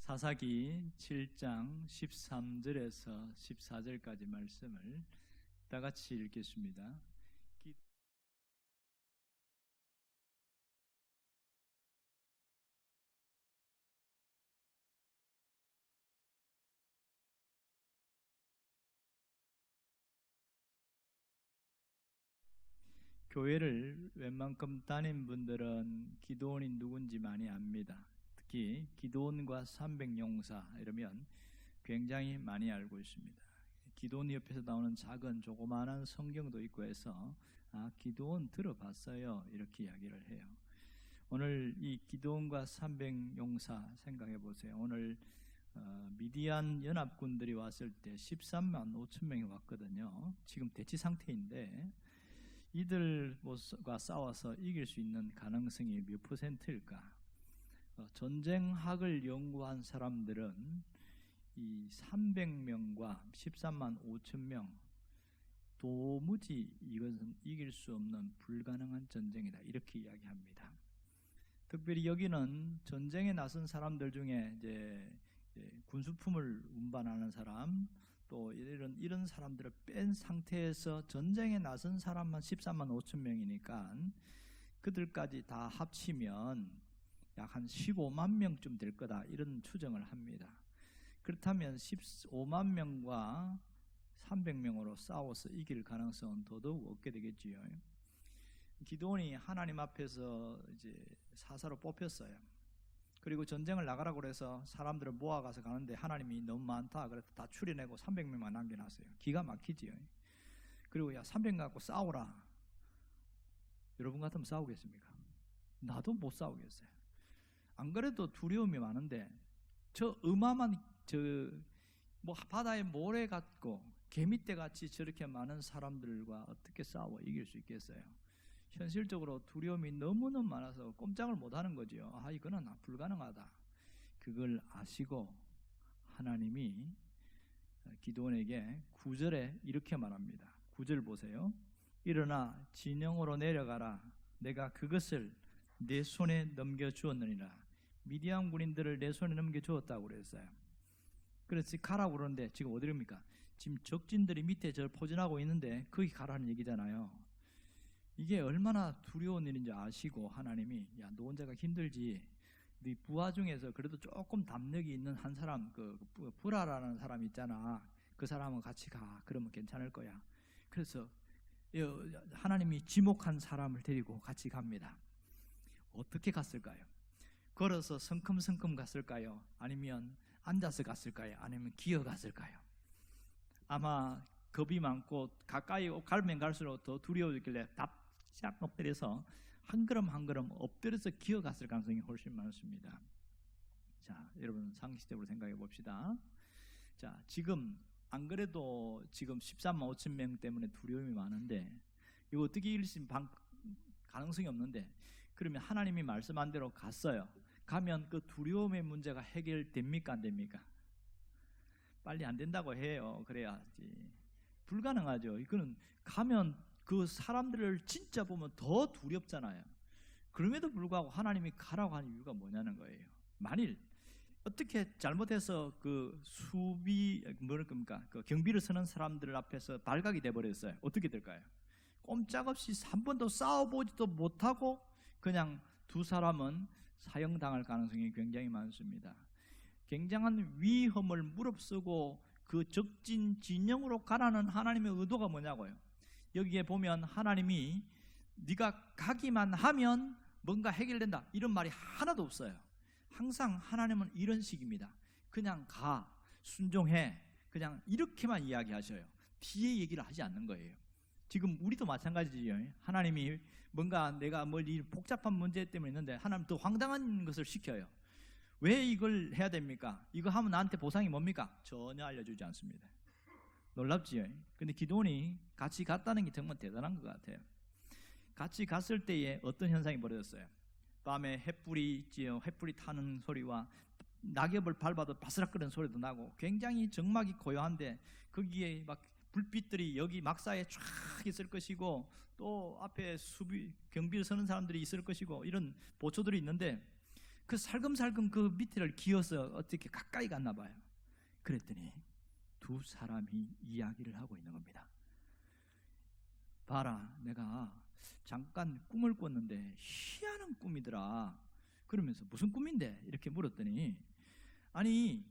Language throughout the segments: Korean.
사사기 7장 13절에서 14절까지 말씀을 다 같이 읽겠습니다. 교회를 웬만큼 다닌 분들은 기도원이 누군지 많이 압니다. 특히 기도원과 300용사 이러면 굉장히 많이 알고 있습니다. 기도원 옆에서 나오는 작은 조그마한 성경도 있고 해서 기도원 들어봤어요 이렇게 이야기를 해요. 오늘 이 기도원과 300용사 생각해 보세요. 오늘 미디안 연합군들이 왔을 때 13만 5천 명이 왔거든요. 지금 대치 상태인데 이들과 싸워서 이길 수 있는 가능성이 몇 %일까? 전쟁학을 연구한 사람들은 이 300명과 13만 5천 명 도무지 이것은 이길 수 없는 불가능한 전쟁이다 이렇게 이야기합니다. 특별히 여기는 전쟁에 나선 사람들 중에 이제 군수품을 운반하는 사람 또 이런 사람들을 뺀 상태에서 전쟁에 나선 사람만 13만 5천 명이니까 그들까지 다 합치면 약 한 15만 명쯤 될 거다 이런 추정을 합니다. 그렇다면 15만 명과 300명으로 싸워서 이길 가능성은 더더욱 없게 되겠지요. 기도원이 하나님 앞에서 이제 사사로 뽑혔어요. 그리고 전쟁을 나가라고 그래서 사람들을 모아가서 가는데 하나님이 너무 많다 그래서 다 추려내고 300명만 남겨놨어요. 기가 막히지요. 그리고 야 300명 갖고 싸우라. 여러분 같으면 싸우겠습니까? 나도 못 싸우겠어요. 안 그래도 두려움이 많은데 저 어마어마한 뭐 바다의 모래 같고 개미떼 같이 저렇게 많은 사람들과 어떻게 싸워 이길 수 있겠어요? 현실적으로 두려움이 너무너무 많아서 꼼짝을 못하는 거죠. 이거는 불가능하다. 그걸 아시고 하나님이 기도원에게 9절에 이렇게 말합니다. 9절 보세요. 일어나 진영으로 내려가라. 내가 그것을 내 손에 넘겨주었느니라. 미디안 군인들을 내 손에 넘겨주었다고 그랬어요. 그래서 가라고 그러는데 지금 어디입니까? 지금 적진들이 밑에 저 포진하고 있는데 거기 가라는 얘기잖아요. 이게 얼마나 두려운 일인지 아시고 하나님이 야 너 혼자가 힘들지 네 부하 중에서 그래도 조금 담력이 있는 한 사람 그 부라라는 사람 있잖아. 그 사람은 같이 가. 그러면 괜찮을 거야. 그래서 하나님이 지목한 사람을 데리고 같이 갑니다. 어떻게 갔을까요? 걸어서 성큼성큼 갔을까요? 아니면 앉아서 갔을까요? 아니면 기어갔을까요? 아마 겁이 많고 가까이 가면 갈수록 더 두려워지길래 납작 엎드려서 한 걸음 한 걸음 엎드려서 기어갔을 가능성이 훨씬 많습니다. 자, 여러분 상식적으로 생각해 봅시다. 자, 지금 안 그래도 지금 13만 5천 명 때문에 두려움이 많은데 이거 어떻게 이길 수 있는 가능성이 없는데 그러면 하나님이 말씀한 대로 갔어요. 가면 그 두려움의 문제가 해결됩니까 안 됩니까? 빨리 안 된다고 해요. 그래야지. 불가능하죠. 이거는 가면 그 사람들을 진짜 보면 더 두렵잖아요. 그럼에도 불구하고 하나님이 가라고 하는 이유가 뭐냐는 거예요. 만일 어떻게 잘못해서 그 그 경비를 서는 사람들 앞에서 발각이 돼버렸어요. 어떻게 될까요? 꼼짝없이 한 번도 싸워보지도 못하고 그냥 두 사람은 사형당할 가능성이 굉장히 많습니다. 굉장한 위험을 무릅쓰고 그 적진 진영으로 가라는 하나님의 의도가 뭐냐고요. 여기에 보면 하나님이 네가 가기만 하면 뭔가 해결된다 이런 말이 하나도 없어요. 항상 하나님은 이런 식입니다. 그냥 가, 순종해, 그냥 이렇게만 이야기하셔요. 뒤에 얘기를 하지 않는 거예요. 지금 우리도 마찬가지예요. 하나님이 뭔가 내가 이 복잡한 문제 때문에 있는데 하나님 더 황당한 것을 시켜요. 왜 이걸 해야 됩니까? 이거 하면 나한테 보상이 뭡니까? 전혀 알려주지 않습니다. 놀랍지요? 근데 기도원이 같이 갔다는 게 정말 대단한 것 같아요. 같이 갔을 때에 어떤 현상이 벌어졌어요? 밤에 햇불이 타는 소리와 낙엽을 밟아도 바스락거리는 소리도 나고 굉장히 정막이 고요한데 거기에 막 불빛들이 여기 막사에 쫙 있을 것이고 또 앞에 경비를 서는 사람들이 있을 것이고 이런 보초들이 있는데 그 살금살금 그 밑에를 기어서 어떻게 가까이 갔나 봐요. 그랬더니 두 사람이 이야기를 하고 있는 겁니다. 봐라, 내가 잠깐 꿈을 꿨는데 희한한 꿈이더라. 그러면서 무슨 꿈인데? 이렇게 물었더니, 아니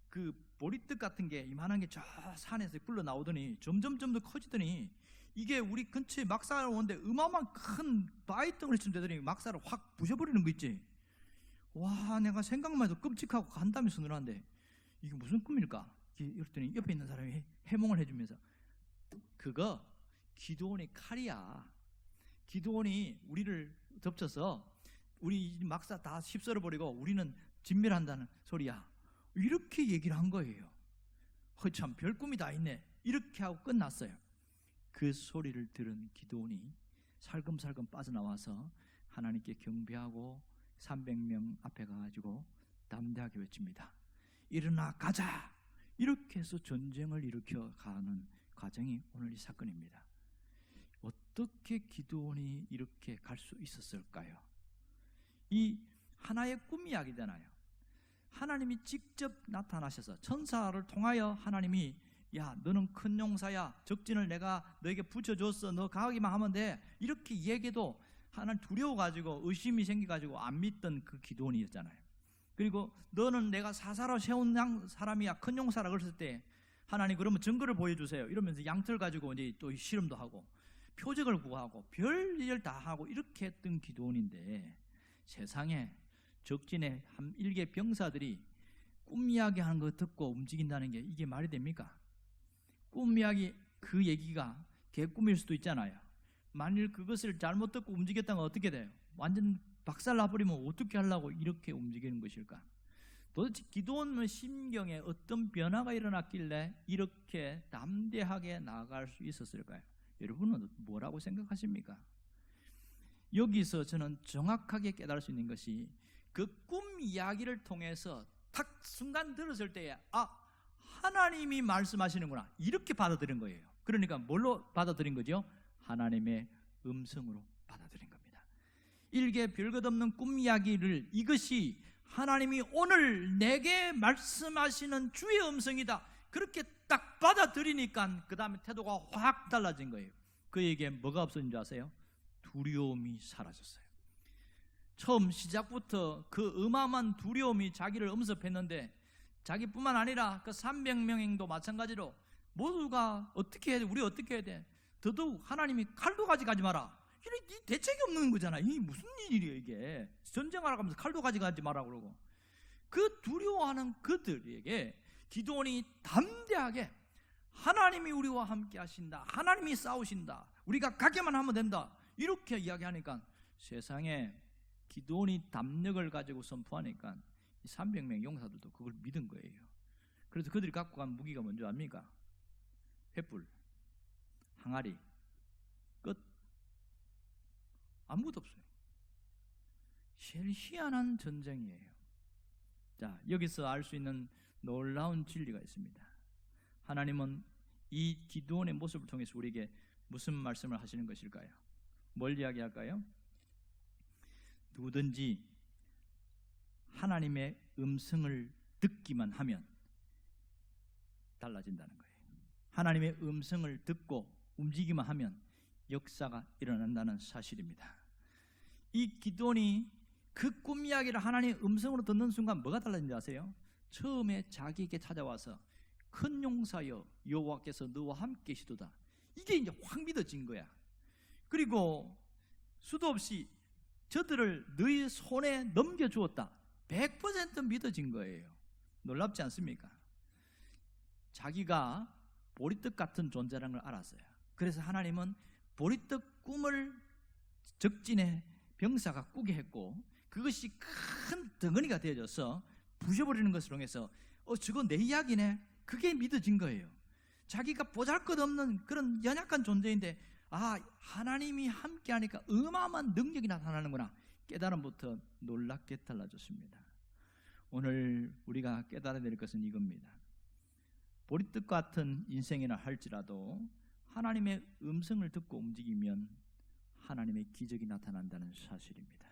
그 보리떡 같은 게 이만한 게 저 산에서 굴러 나오더니 점점 더 커지더니 이게 우리 근처에 막사를 오는데 어마어마한 큰 바위덩어리쯤 되더니 막사를 확 부셔버리는 거 있지. 와, 내가 생각만 해도 끔찍하고 간담이 서늘한데 이게 무슨 꿈일까? 이랬더니 옆에 있는 사람이 해몽을 해주면서, 그거 기드온의 칼이야. 기드온이 우리를 덮쳐서 우리 막사 다 휩쓸어 버리고 우리는 진멸한다는 소리야. 이렇게 얘기를 한 거예요. 참 별 꿈이 다 있네. 이렇게 하고 끝났어요. 그 소리를 들은 기드온이 살금살금 빠져나와서 하나님께 경배하고 300명 앞에 가가지고 담대하게 외칩니다. 일어나 가자. 이렇게 해서 전쟁을 일으켜가는 과정이 오늘 이 사건입니다. 어떻게 기드온이 이렇게 갈 수 있었을까요? 이 하나의 꿈 이야기잖아요. 하나님이 직접 나타나셔서 천사를 통하여 하나님이, 야, 너는 큰 용사야. 적진을 내가 너에게 붙여줬어. 너 가기만 하면 돼. 이렇게 얘기해도 하나님 두려워가지고 의심이 생겨가지고 안 믿던 그 기드온이었잖아요. 그리고 너는 내가 사사로 세운 사람이야. 큰 용사라 그랬을 때 하나님 그러면 증거를 보여주세요. 이러면서 양털 가지고 이제 또 실험도 하고 표적을 구하고 별일 다 하고 이렇게 했던 기드온인데, 세상에 적진의 한 일개 병사들이 꿈 이야기 하는 거 듣고 움직인다는 게 이게 말이 됩니까? 꿈 이야기 그 얘기가 개꿈일 수도 있잖아요. 만일 그것을 잘못 듣고 움직였다면 어떻게 돼요? 완전 박살나버리면 어떻게 하려고 이렇게 움직이는 것일까? 도대체 기드온의 심경에 어떤 변화가 일어났길래 이렇게 담대하게 나아갈 수 있었을까요? 여러분은 뭐라고 생각하십니까? 여기서 저는 정확하게 깨달을 수 있는 것이 그 꿈 이야기를 통해서 탁 순간 들었을 때에, 아, 하나님이 말씀하시는구나, 이렇게 받아들인 거예요. 그러니까 뭘로 받아들인 거죠? 하나님의 음성으로 받아들인 겁니다. 일개 별것 없는 꿈 이야기를 이것이 하나님이 오늘 내게 말씀하시는 주의 음성이다, 그렇게 딱 받아들이니까 그 다음에 태도가 확 달라진 거예요. 그에게 뭐가 없어진 줄 아세요? 두려움이 사라졌어요. 처음 시작부터 그 어마어마한 두려움이 자기를 엄습했는데, 자기뿐만 아니라 그 300명도 마찬가지로 모두가 어떻게 해야 돼? 우리 어떻게 해야 돼? 더더욱 하나님이 칼도 가져가지 마라. 이 대책이 없는 거잖아. 이 무슨 일이에요 이게? 전쟁하러 가면서 칼도 가져가지 마라 그러고. 그 두려워하는 그들에게 기드온이 담대하게, 하나님이 우리와 함께 하신다, 하나님이 싸우신다, 우리가 가게만 하면 된다, 이렇게 이야기하니까 세상에 기드온이 담력을 가지고 선포하니까 300명 용사들도 그걸 믿은 거예요. 그래서 그들이 갖고 간 무기가 뭔지 압니까? 횃불, 항아리, 끝. 아무것도 없어요. 제일 희한한 전쟁이에요. 자, 여기서 알 수 있는 놀라운 진리가 있습니다. 하나님은 이 기드온의 모습을 통해서 우리에게 무슨 말씀을 하시는 것일까요? 뭘 이야기할까요? 누구든지 하나님의 음성을 듣기만 하면 달라진다는 거예요. 하나님의 음성을 듣고 움직이기만 하면 역사가 일어난다는 사실입니다. 이 기드온이 그 꿈 이야기를 하나님의 음성으로 듣는 순간 뭐가 달라진지 아세요? 처음에 자기에게 찾아와서 큰 용사여 여호와께서 너와 함께 계시도다, 이게 이제 확 믿어진 거야. 그리고 수도 없이 저들을 너희 손에 넘겨주었다, 100% 믿어진 거예요. 놀랍지 않습니까? 자기가 보리떡 같은 존재라는 걸 알았어요. 그래서 하나님은 보리떡 꿈을 적진의 병사가 꾸게 했고, 그것이 큰 덩어리가 되어져서 부셔버리는 것을 통해서 저거 내 이야기네, 그게 믿어진 거예요. 자기가 보잘것없는 그런 연약한 존재인데, 아, 하나님이 함께하니까 어마어마한 능력이 나타나는구나, 깨달음부터 놀랍게 달라졌습니다. 오늘 우리가 깨달아야 될 것은 이겁니다. 보리떡 같은 인생이나 할지라도 하나님의 음성을 듣고 움직이면 하나님의 기적이 나타난다는 사실입니다.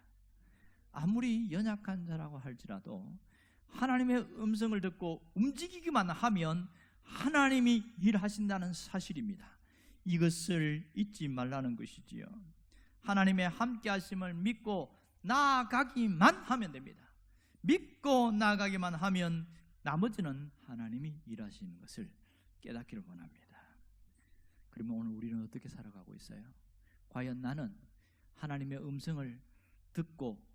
아무리 연약한 자라고 할지라도 하나님의 음성을 듣고 움직이기만 하면 하나님이 일하신다는 사실입니다. 이것을 잊지 말라는 것이지요. 하나님의 함께 하심을 믿고 나아가기만 하면 됩니다. 믿고 나아가기만 하면 나머지는 하나님이 일하시는 것을 깨닫기를 원합니다. 그러면 오늘 우리는 어떻게 살아가고 있어요? 과연 나는 하나님의 음성을 듣고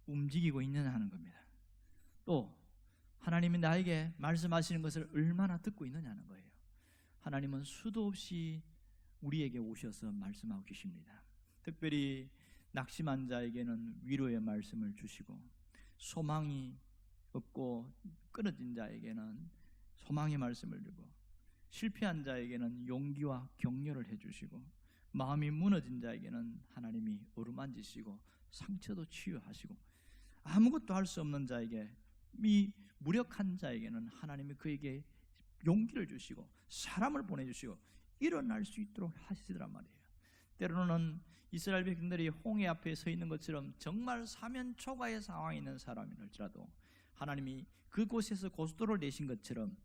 움직이고 있느냐 하는 겁니다. 또 하나님이 나에게 말씀하시는 것을 얼마나 듣고 있느냐는 거예요. 하나님은 수도 없이 우리에게 오셔서 말씀하고 계십니다. 특별히 낙심한 자에게는 위로의 말씀을 주시고, 소망이 없고 끊어진 자에게는 소망의 말씀을 주고, 실패한 자에게는 용기와 격려를 해주시고, 마음이 무너진 자에게는 하나님이 어루만지시고 상처도 치유하시고, 아무것도 할 수 없는 자에게, 이 무력한 자에게는 하나님이 그에게 용기를 주시고 사람을 보내주시고 일어날 수 있도록 하시더란 말이에요. 때로는 이스라엘 백성들이 홍해 앞에 서 있는 것처럼 정말 사면초가의 상황에 있는 사람일지라도 하나님이 그곳에서 고속도로를 내신 것처럼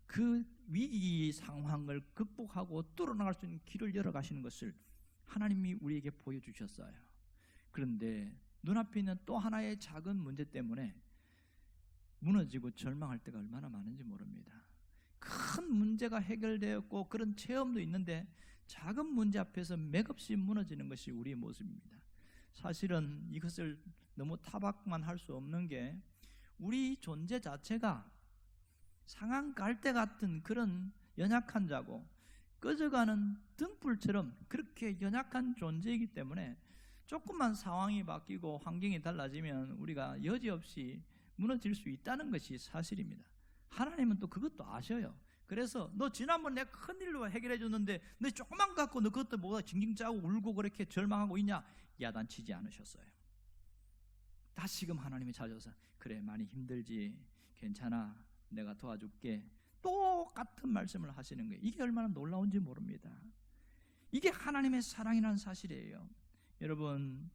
그 위기 상황을 극복하고 뚫어나갈 수 있는 길을 열어가시는 것을 하나님이 우리에게 보여주셨어요. 그런데 눈앞에 있는 또 하나의 작은 문제 때문에 무너지고 절망할 때가 얼마나 많은지 모릅니다. 큰 문제가 해결되었고 그런 체험도 있는데 작은 문제 앞에서 맥없이 무너지는 것이 우리의 모습입니다. 사실은 이것을 너무 타박만 할 수 없는 게, 우리 존재 자체가 상한 갈대 같은 그런 연약한 자고 꺼져가는 등불처럼 그렇게 연약한 존재이기 때문에 조금만 상황이 바뀌고 환경이 달라지면 우리가 여지없이 무너질 수 있다는 것이 사실입니다. 하나님은 또 그것도 아셔요. 그래서 너 지난번 내가 큰일로 해결해 줬는데 너 조금만 갖고 너 그것도 뭐가 징징 짜고 울고 그렇게 절망하고 있냐, 야단치지 않으셨어요. 다시금 하나님이 찾아서 그래 많이 힘들지, 괜찮아, 내가 도와줄게, 똑같은 말씀을 하시는 거예요. 이게 얼마나 놀라운지 모릅니다. 이게 하나님의 사랑이라는 사실이에요. 여러분,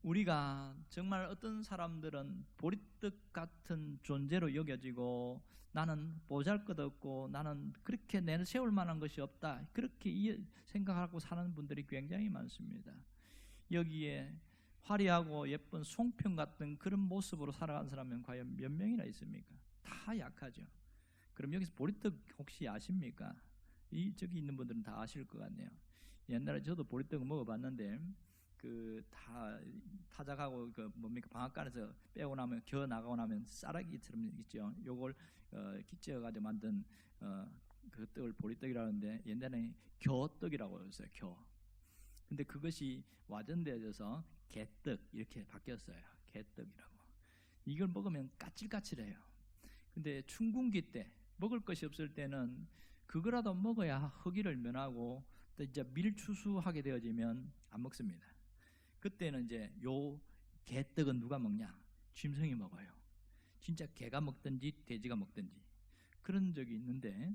우리가 정말 어떤 사람들은 보리떡 같은 존재로 여겨지고 나는 보잘것없고 나는 그렇게 내세울 만한 것이 없다, 그렇게 생각하고 사는 분들이 굉장히 많습니다. 여기에 화려하고 예쁜 송편 같은 그런 모습으로 살아가는 사람은 과연 몇 명이나 있습니까? 다 약하죠. 그럼 여기서 보리떡 혹시 아십니까? 저기 있는 분들은 다 아실 것 같네요. 옛날에 저도 보리떡 먹어봤는데 그 다 타작하고 그 뭡니까 방앗간에서 빼고 나면 겨 나가고 나면 쌀아기처럼 있죠. 요걸 기째가지고 만든 그 떡을 보리떡이라는데 옛날에 겨떡이라고 했어요. 겨. 근데 그것이 와전되어져서 개떡 이렇게 바뀌었어요. 개떡이라고. 이걸 먹으면 까칠까칠해요. 근데 춘궁기 때 먹을 것이 없을 때는 그거라도 먹어야 허기를 면하고 또 이제 밀추수하게 되어지면 안 먹습니다. 그때는 이제 요 개떡은 누가 먹냐? 짐승이 먹어요. 진짜 개가 먹든지 돼지가 먹든지 그런 적이 있는데,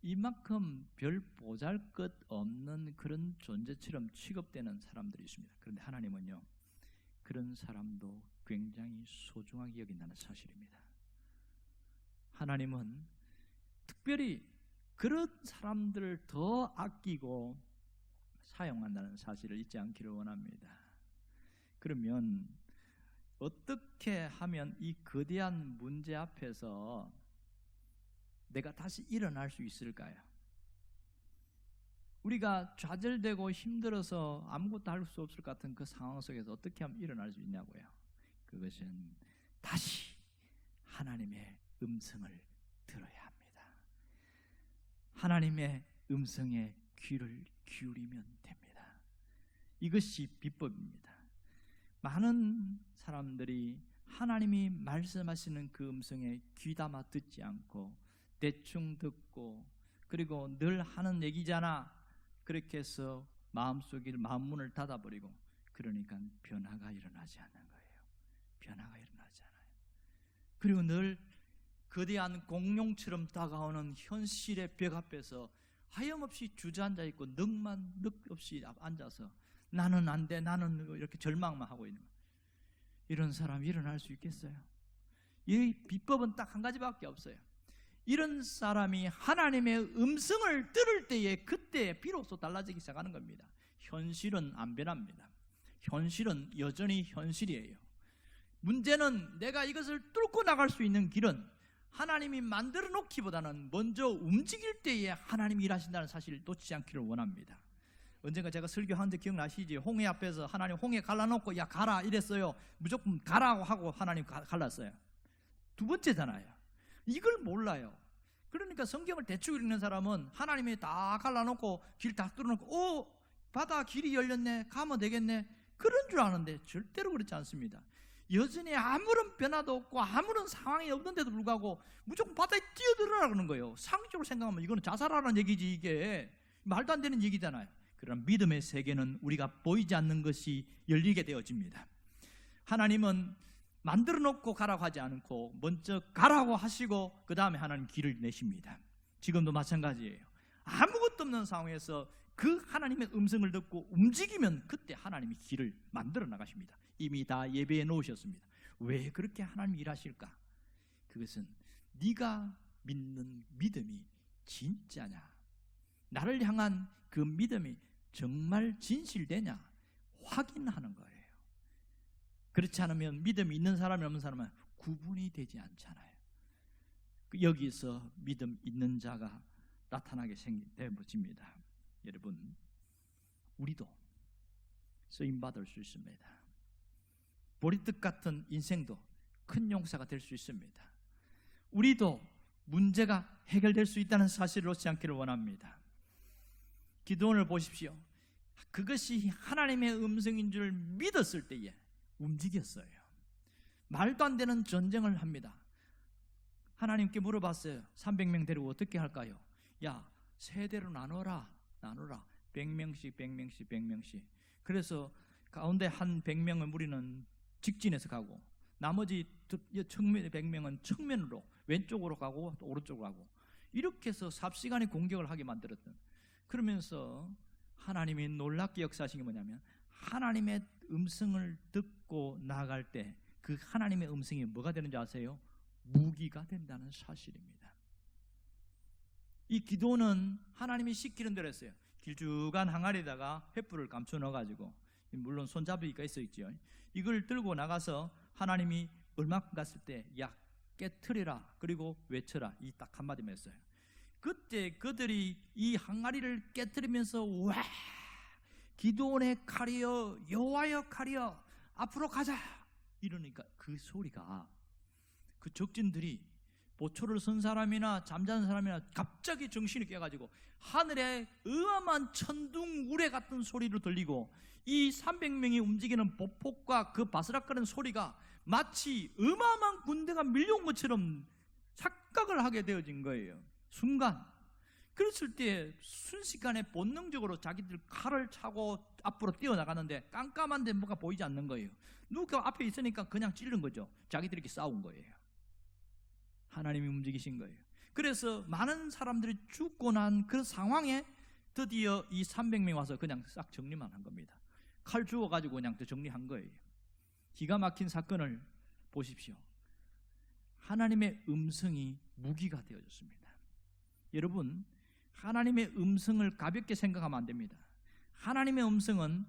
이만큼 별 보잘것 없는 그런 존재처럼 취급되는 사람들이 있습니다. 그런데 하나님은요, 그런 사람도 굉장히 소중하게 여긴다는 사실입니다. 하나님은 특별히 그런 사람들을 더 아끼고 사용한다는 사실을 잊지 않기를 원합니다. 그러면 어떻게 하면 이 거대한 문제 앞에서 내가 다시 일어날 수 있을까요? 우리가 좌절되고 힘들어서 아무것도 할 수 없을 것 같은 그 상황 속에서 어떻게 하면 일어날 수 있냐고요. 그것은 다시 하나님의 음성을 들어야 합니다. 하나님의 음성에 귀를 기울이면 됩니다. 이것이 비법입니다. 많은 사람들이 하나님이 말씀하시는 그 음성에 귀담아 듣지 않고 대충 듣고, 그리고 늘 하는 얘기잖아, 그렇게 해서 마음속에 마음문을 닫아버리고, 그러니까 변화가 일어나지 않는 거예요. 변화가 일어나지 않아요. 그리고 늘 거대한 공룡처럼 다가오는 현실의 벽 앞에서 하염없이 주저앉아 있고 늑 없이 앉아서 나는 안 돼, 나는 이렇게 절망만 하고 있는 거예요. 이런 사람이 일어날 수 있겠어요? 이 비법은 딱 한 가지밖에 없어요. 이런 사람이 하나님의 음성을 들을 때에 그때 비로소 달라지기 시작하는 겁니다. 현실은 안 변합니다. 현실은 여전히 현실이에요. 문제는 내가 이것을 뚫고 나갈 수 있는 길은 하나님이 만들어 놓기보다는 먼저 움직일 때에 하나님이 일하신다는 사실을 놓치지 않기를 원합니다. 언젠가 제가 설교하는데 기억나시지? 홍해 앞에서 하나님 홍해 갈라놓고 야 가라 이랬어요. 무조건 가라고 하고 하나님 갈랐어요. 두 번째잖아요. 이걸 몰라요. 그러니까 성경을 대충 읽는 사람은 하나님이 다 갈라놓고 길 다 뚫어놓고 바다 길이 열렸네 가면 되겠네 그런 줄 아는데 절대로 그렇지 않습니다. 여전히 아무런 변화도 없고 아무런 상황이 없는데도 불구하고 무조건 바다에 뛰어들어라 그러는 거예요. 상식적으로 생각하면 이거는 자살하라는 얘기지. 이게 말도 안 되는 얘기잖아요. 그런 믿음의 세계는 우리가 보이지 않는 것이 열리게 되어집니다. 하나님은 만들어 놓고 가라고 하지 않고 먼저 가라고 하시고 그 다음에 하나님 길을 내십니다. 지금도 마찬가지예요. 아무것도 없는 상황에서 그 하나님의 음성을 듣고 움직이면 그때 하나님이 길을 만들어 나가십니다. 이미 다 예배해 놓으셨습니다. 왜 그렇게 하나님이 일하실까? 그것은 네가 믿는 믿음이 진짜냐, 나를 향한 그 믿음이 정말 진실되냐 확인하는 거예요. 그렇지 않으면 믿음이 있는 사람이 없는 사람은 구분이 되지 않잖아요. 여기서 믿음 있는 자가 나타나게 되어집니다. 여러분, 우리도 쓰임받을 수 있습니다. 보리떡 같은 인생도 큰 용사가 될 수 있습니다. 우리도 문제가 해결될 수 있다는 사실을 놓지 않기를 원합니다. 기도원을 보십시오. 그것이 하나님의 음성인 줄 믿었을 때에 움직였어요. 말도 안 되는 전쟁을 합니다. 하나님께 물어봤어요. 300명 데리고 어떻게 할까요? 야, 세대로 나눠라. 100명씩. 그래서 가운데 한 100명은 우리는 직진해서 가고 나머지 측면의 100명은 측면으로 왼쪽으로 가고 또 오른쪽으로 가고 이렇게 해서 삽시간에 공격을 하게 만들었던. 그러면서 하나님이 놀랍게 역사하신 게 뭐냐면 하나님의 음성을 듣고 나아갈 때 그 하나님의 음성이 뭐가 되는 줄 아세요? 무기가 된다는 사실입니다. 이 기도는 하나님이 시키는 대로 했어요. 길쭉한 항아리에다가 횃불을 감춰 넣어가지고, 물론 손잡이가 있어있죠. 이걸 들고 나가서 하나님이 얼마큼 갔을 때 야 깨트리라 그리고 외쳐라, 이 딱 한마디만 했어요. 그때 그들이 이 항아리를 깨트리면서 와 기도원의 칼이여 여호와의 칼이여 앞으로 가자 이러니까 그 소리가 그 적진들이 보초를 선 사람이나 잠자는 사람이나 갑자기 정신이 깨가지고 하늘에 어마어마한 천둥 우레 같은 소리로 들리고 이 300명이 움직이는 보폭과 그 바스락거리는 소리가 마치 어마어마한 군대가 밀려온 것처럼 착각을 하게 되어진 거예요. 순간. 그랬을 때 순식간에 본능적으로 자기들 칼을 차고 앞으로 뛰어나가는데 깜깜한데 뭐가 보이지 않는 거예요. 누가 앞에 있으니까 그냥 찌른 거죠. 자기들이 이렇게 싸운 거예요. 하나님이 움직이신 거예요. 그래서 많은 사람들이 죽고 난 그 상황에 드디어 이 300명 와서 그냥 싹 정리만 한 겁니다. 칼 주워가지고 그냥 정리한 거예요. 기가 막힌 사건을 보십시오. 하나님의 음성이 무기가 되어졌습니다. 여러분, 하나님의 음성을 가볍게 생각하면 안 됩니다. 하나님의 음성은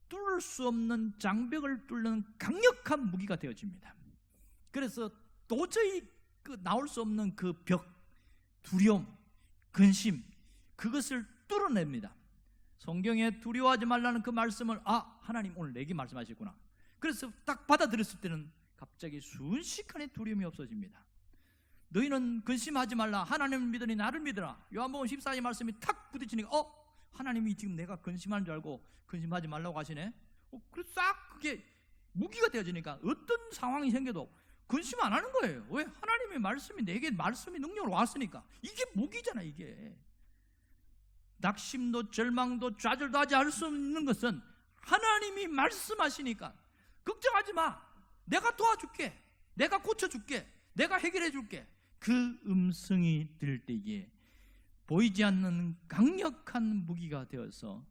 뚫을 수 없는 장벽을 뚫는 강력한 무기가 되어집니다. 그래서 도저히 나올 수 없는 그 벽, 두려움, 근심, 그것을 뚫어냅니다. 성경에 두려워하지 말라는 그 말씀을 하나님 오늘 내게 말씀하셨구나. 그래서 딱 받아들였을 때는 갑자기 순식간에 두려움이 없어집니다. 너희는 근심하지 말라. 하나님을 믿으니 나를 믿으라. 요한복음 14절 말씀이 탁 부딪히니까 하나님이 지금 내가 근심하는 줄 알고 근심하지 말라고 하시네. 그래서 싹 그게 무기가 되어지니까 어떤 상황이 생겨도 근심 안 하는 거예요. 왜? 하나님의 말씀이 내게 말씀이 능력으로 왔으니까. 이게 무기잖아. 이게 낙심도 절망도 좌절도 하지 않을 수 없는 것은 하나님이 말씀하시니까 걱정하지 마. 내가 도와줄게. 내가 고쳐줄게. 내가 해결해줄게. 그 음성이 들 때에 보이지 않는 강력한 무기가 되어서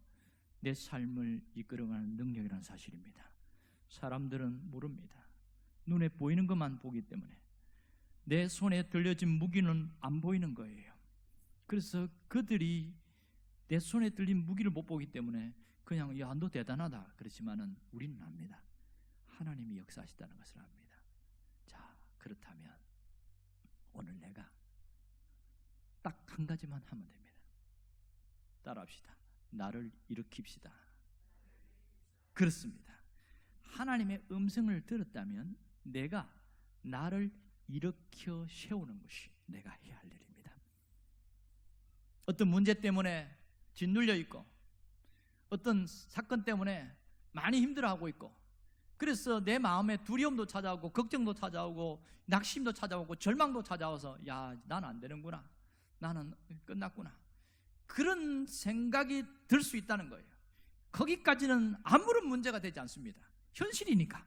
내 삶을 이끌어가는 능력이라는 사실입니다. 사람들은 모릅니다. 눈에 보이는 것만 보기 때문에 내 손에 들려진 무기는 안 보이는 거예요. 그래서 그들이 내 손에 들린 무기를 못 보기 때문에 그냥 야, 너 대단하다 그렇지만은 우리는 압니다. 하나님이 역사하시다는 것을 압니다. 자, 그렇다면 오늘 내가 딱 한 가지만 하면 됩니다. 따라합시다. 나를 일으킵시다. 그렇습니다. 하나님의 음성을 들었다면 내가 나를 일으켜 세우는 것이 내가 해야 할 일입니다. 어떤 문제 때문에 짓눌려 있고 어떤 사건 때문에 많이 힘들어하고 있고 그래서 내 마음에 두려움도 찾아오고 걱정도 찾아오고 낙심도 찾아오고 절망도 찾아와서 야, 나는 안 되는구나, 나는 끝났구나, 그런 생각이 들 수 있다는 거예요. 거기까지는 아무런 문제가 되지 않습니다. 현실이니까.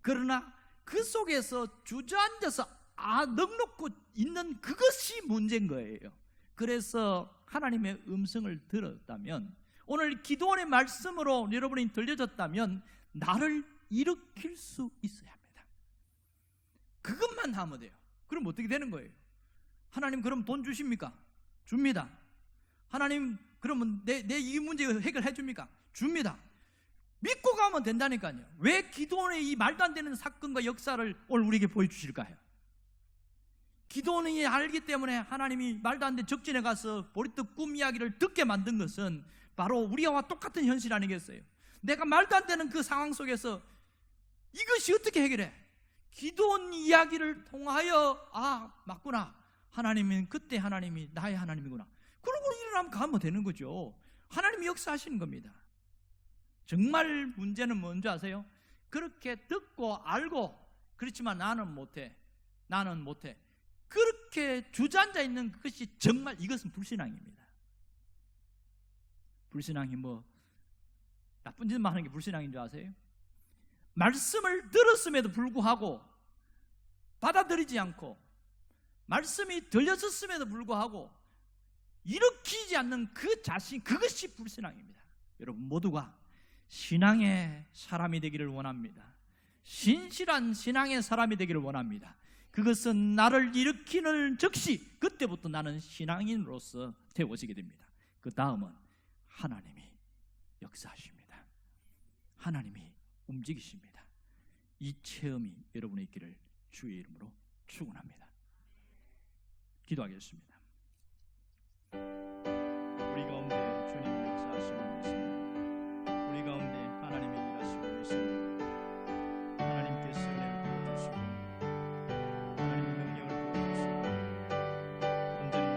그러나 그 속에서 주저앉아서 넋놓고 있는 그것이 문제인 거예요. 그래서 하나님의 음성을 들었다면, 오늘 기도원의 말씀으로 여러분이 들려졌다면 나를 일으킬 수 있어야 합니다. 그것만 하면 돼요. 그럼 어떻게 되는 거예요? 하나님 그럼 돈 주십니까? 줍니다. 하나님 그러면 내 이 문제 해결해 줍니까? 줍니다. 믿고 가면 된다니까요. 왜 기도원의 이 말도 안 되는 사건과 역사를 오늘 우리에게 보여주실까요? 기도원이 알기 때문에 하나님이 말도 안 되는 적진에 가서 보리떡 꿈 이야기를 듣게 만든 것은 바로 우리와 똑같은 현실 아니겠어요? 내가 말도 안 되는 그 상황 속에서 이것이 어떻게 해결해? 기도원 이야기를 통하여 맞구나, 하나님은 그때 하나님이 나의 하나님이구나, 그러고 일어나면 가면 되는 거죠. 하나님이 역사하시는 겁니다. 정말 문제는 뭔지 아세요? 그렇게 듣고 알고 그렇지만 나는 못해 그렇게 주저앉아 있는 것이 정말 이것은 불신앙입니다. 불신앙이 뭐 나쁜 짓만 하는 게 불신앙인 줄 아세요? 말씀을 들었음에도 불구하고 받아들이지 않고 말씀이 들려졌음에도 불구하고 일으키지 않는 그 자신, 그것이 불신앙입니다. 여러분 모두가 신앙의 사람이 되기를 원합니다. 신실한 신앙의 사람이 되기를 원합니다. 그것은 나를 일으키는 즉시 그때부터 나는 신앙인으로서 되어지게 됩니다. 그 다음은 하나님이 역사하십니다. 하나님이 움직이십니다. 이 체험이 여러분의 있기를 주의 이름으로 축원합니다. 기도하겠습니다. 우리 가운데 주님이 역사하시고 계십니다. 우리 가운데 하나님이 일하시고 계십니다. 하나님께서 은혜를 부어주시고 하나님의 능력을 부어주시고 온전히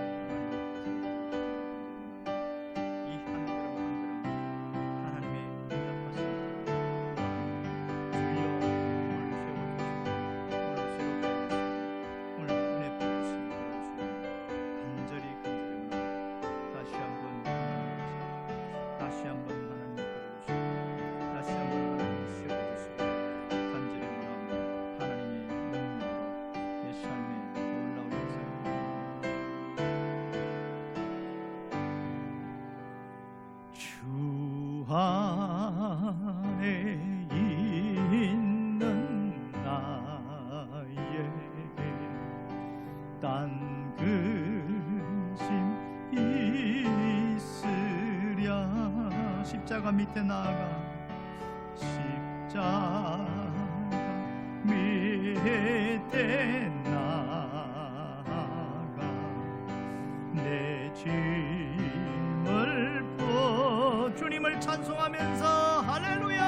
이 한 걸음 한 걸음 하나님의 응답하심을 주여 오늘 세워주시고 오늘 새롭게 하시고 오늘 은혜 부어주시고 간절히 다시 한번 하나님 끌어주시고 다시 한번 하나님 씌워주시고 간절히 원하옵니다. 하나님의 능력으로 내 삶에 놀라운 역사를 주 안에 있는 나에게 딴 근심 있으랴. 십자가 밑에 나아가 십자가 밑에 나아가 내 짐을 부어 주님을 찬송하면서 할렐루야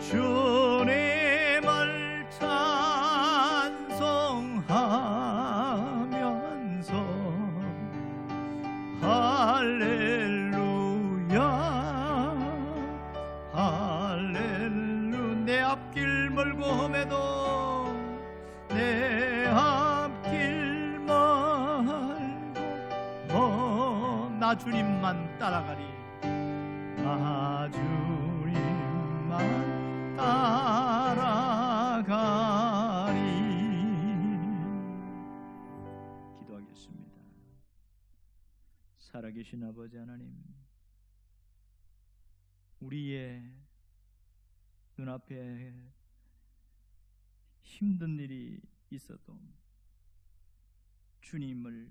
주님을 찬송하면서 할렐루야 할렐루 내 앞길 멀고 험해도 내 앞길 멀고 나 주님만 따라가리 나 주님만 따라가리. 기도하겠습니다. 살아계신 아버지 하나님, 우리의 눈앞에 힘든 일이 있어도 주님을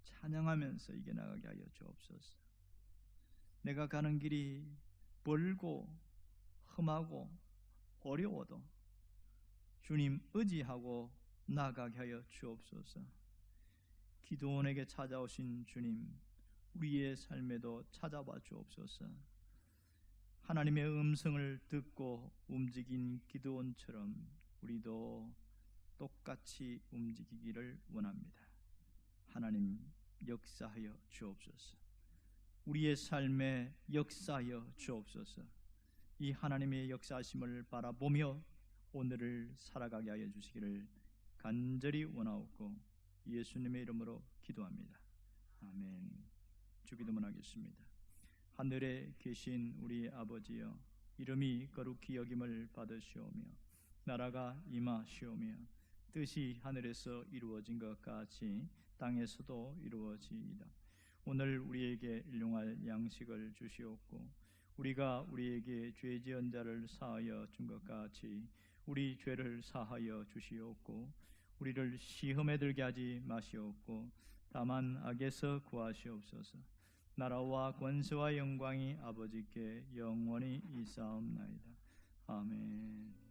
찬양하면서 이겨나가게 하여 주옵소서. 내가 가는 길이 멀고 험하고 어려워도 주님 의지하고 나아가게 하여 주옵소서. 기도원에게 찾아오신 주님, 우리의 삶에도 찾아와 주옵소서. 하나님의 음성을 듣고 움직인 기도원처럼 우리도 똑같이 움직이기를 원합니다. 하나님 역사하여 주옵소서. 우리의 삶에 역사하여 주옵소서. 이 하나님의 역사하심을 바라보며 오늘을 살아가게 하여 주시기를 간절히 원하옵고 예수님의 이름으로 기도합니다. 아멘. 주기도문 하겠습니다. 하늘에 계신 우리 아버지여, 이름이 거룩히 여김을 받으시오며 나라가 임하시오며 뜻이 하늘에서 이루어진 것 같이 땅에서도 이루어지이다. 오늘 우리에게 일용할 양식을 주시옵고 우리가 우리에게 죄 지은 자를 사하여 준 것 같이 우리 죄를 사하여 주시옵고 우리를 시험에 들게 하지 마시옵고 다만 악에서 구하시옵소서. 나라와 권세와 영광이 아버지께 영원히 있사옵나이다. 아멘.